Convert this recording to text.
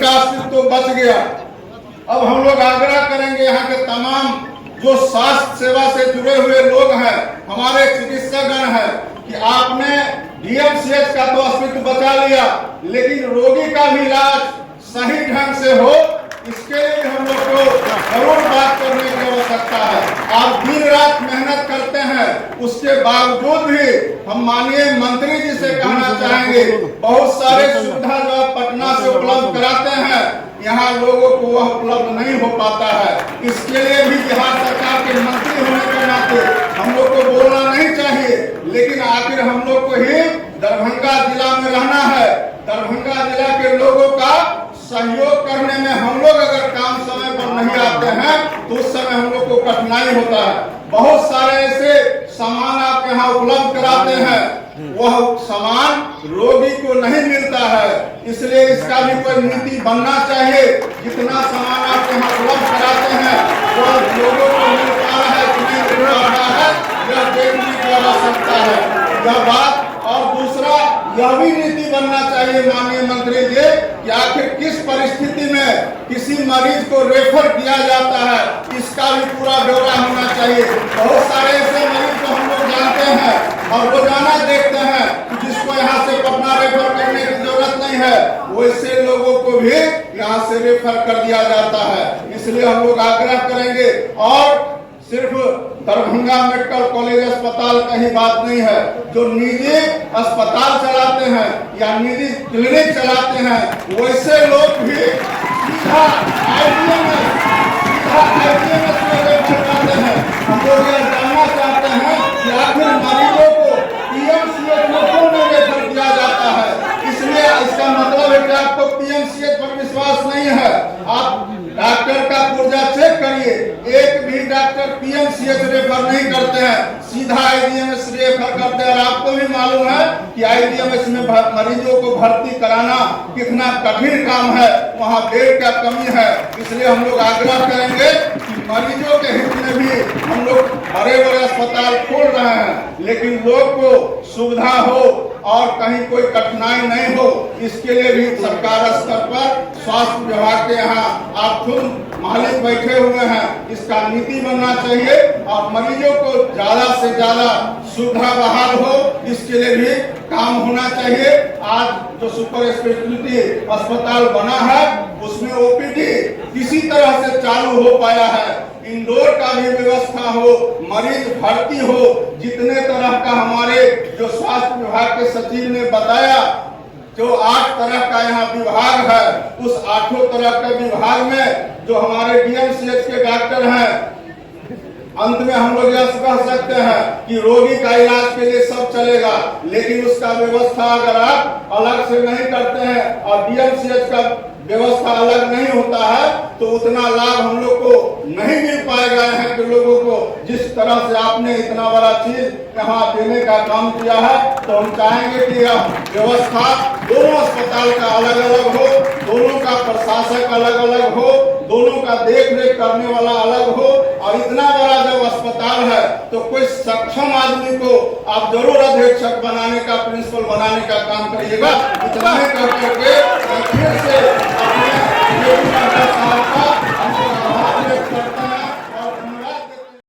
का अस्तित्व तो बच गया। अब हम लोग आग्रह करेंगे यहाँ के तमाम जो स्वास्थ्य सेवा से जुड़े हुए लोग हैं, हमारे चिकित्सकगण हैं, कि आपने डीएमसीएच का तो अस्तित्व बचा लिया, लेकिन रोगी का भी इलाज सही ढंग से हो, इसके लिए हम लोग को जरूर बात करने की आवश्यकता है। आप दिन रात मेहनत करते हैं, उसके बावजूद भी हम माननीय मंत्री जी से कहना चाहेंगे, बहुत सारे सुविधा जो पटना से उपलब्ध कराते हैं, यहाँ लोगों को वह उपलब्ध नहीं हो पाता है। इसके लिए भी बिहार सरकार के मंत्री होने के नाते हम लोग को बोलना नहीं चाहिए, लेकिन आखिर हम लोग को ही दरभंगा जिला में रहना है। दरभंगा जिला के लोगों का सहयोग करने में हम लोग अगर काम समय पर नहीं आते हैं तो उस समय हम लोग को कठिनाई होता है। बहुत सारे ऐसे सामान आप यहाँ उपलब्ध कराते हैं, वह सामान रोगी को नहीं मिलता है, इसलिए इसका भी कोई नीति बनना चाहिए। जितना सामान आप यहाँ उपलब्ध कराते हैं वह लोगों को मिल पा रहा है कि नहीं मिल पा रहा है, यह देखने की आवश्यकता है यह बात। और दूसरा, यह भी नीति बनना चाहिए माननीय मंत्री जी कि आखिर किस परिस्थिति में किसी मरीज को रेफर किया जाता है, इसका भी पूरा ब्यौरा होना चाहिए। बहुत सारे ऐसे मरीज को हम लोग जानते हैं और रोजाना देखते हैं जिसको यहाँ से पटना रेफर करने की जरूरत नहीं है, वैसे लोगों को भी यहाँ से रेफर कर दिया जाता है। इसलिए हम लोग आग्रह करेंगे, और सिर्फ दरभंगा मेडिकल कॉलेज अस्पताल का ही बात नहीं है, जो निजी अस्पताल चलाते हैं या निजी क्लिनिक चलाते हैं, वैसे लोग भी सीधा आईडीएमएस में रेफर करते हैं। हम लोग यह जानना चाहते हैं कि आखिर मरीजों को पीएमसीएच में क्यों नहीं रेफर किया जाता है। इसलिए इसका मतलब है कि आपको पीएमसीएच पर विश्वास नहीं है। आप डॉक्टर का पुर्जा चेक करिए, एक भी डॉक्टर पीएमसीएच रेफर नहीं करते हैं, सीधा आईडीएमएस रेफर करते हैं। और आपको भी मालूम है कि आईडीएमएस में मरीजों को भर्ती कराना कितना कठिन काम है, वहाँ बेड का कमी है। इसलिए हम लोग आग्रह करेंगे कि मरीजों के हित में भी हम लोग बड़े बड़े अस्पताल खोल रहे हैं, लेकिन लोग को सुविधा हो और कहीं कोई कठिनाई नहीं हो, इसके लिए भी सरकार स्तर पर स्वास्थ्य विभाग के यहाँ आप खुद मालिक बैठे हुए हैं, इसका नीति बनना चाहिए और मरीजों को ज्यादा से ज्यादा सुविधा बहाल हो, इसके लिए भी काम होना चाहिए। आज जो सुपर स्पेशलिटी अस्पताल बना है उसमें ओपीडी किसी तरह से चालू हो पाया है, इंडोर का भी व्यवस्था हो, मरीज भर्ती हो, जितने तरह का हमारे जो स्वास्थ्य विभाग के सचिव ने बताया, जो 8 तरह का यहाँ विभाग है, उस 8 तरह के विभाग में जो हमारे डीएमसीएच के डॉक्टर हैं, अंत में हम लोग यह कह सकते हैं कि रोगी का इलाज के लिए सब चलेगा, लेकिन उसका व्यवस्था अगर आप अलग से नहीं करते हैं और डीएमसीएच का व्यवस्था अलग नहीं होता है तो उतना लाभ हम लोग को नहीं मिल पाएगा। यहाँ के लोगों को जिस तरह से आपने इतना बड़ा चीज यहाँ देने का काम किया है, तो हम चाहेंगे कि यह व्यवस्था दोनों अस्पताल का अलग अलग हो, दोनों का प्रशासक अलग अलग हो, दोनों का देख रेख करने वाला अलग हो। और इतना बड़ा जब अस्पताल है तो कोई सक्षम आदमी को आप जरूर अधीक्षक बनाने का, प्रिंसिपल बनाने का काम करिएगा। इतना ही कर करके फिर से